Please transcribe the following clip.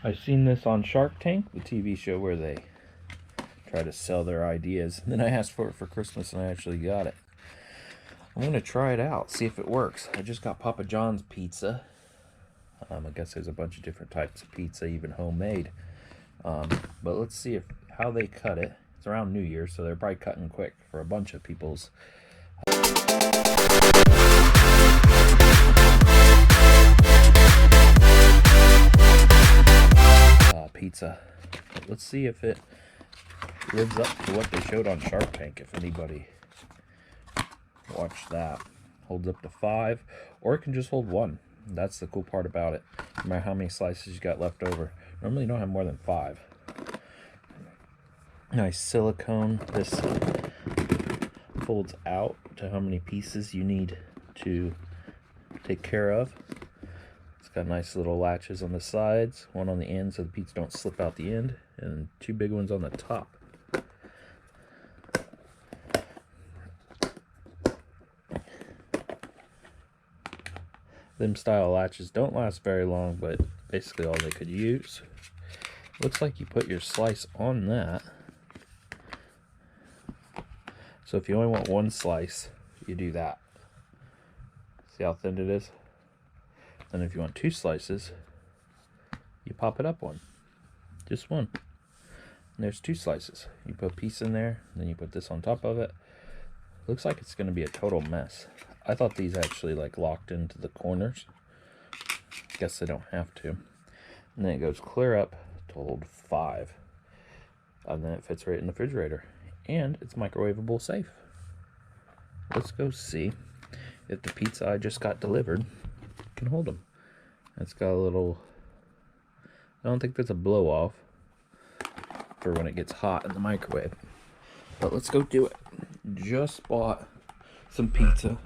I've seen this on Shark Tank, the TV show where they try to sell their ideas. And then I asked for it for Christmas and I actually got it. I'm going to try it out, see if it works. I just got Papa John's pizza. I guess there's a bunch of different types of pizza, even homemade. But let's see how they cut it. It's around New Year, so they're probably cutting quick for a bunch of people's. Pizza. Let's see if it lives up to what they showed on Shark Tank, if anybody watched that. Holds up to 5, or it can just hold 1. That's the cool part about it. No matter how many slices you got left over. Normally you don't have more than 5. Nice silicone. This folds out to how many pieces you need to take care of. It's got nice little latches on the sides, one on the end so the pizza don't slip out the end, and 2 big ones on the top. Them style latches don't last very long, but basically all they could use. Looks like you put your slice on that. So if you only want 1 slice, you do that. See how thin it is? And if you want 2 slices, you pop it up 1. Just 1. And there's 2 slices. You put a piece in there, and then you put this on top of it. Looks like it's going to be a total mess. I thought these actually like locked into the corners. Guess they don't have to. And then it goes clear up to hold 5. And then it fits right in the refrigerator. And it's microwavable safe. Let's go see if the pizza I just got delivered can hold them. It's got a little, I don't think there's a blow off for when it gets hot in the microwave. But let's go do it. Just bought some pizza.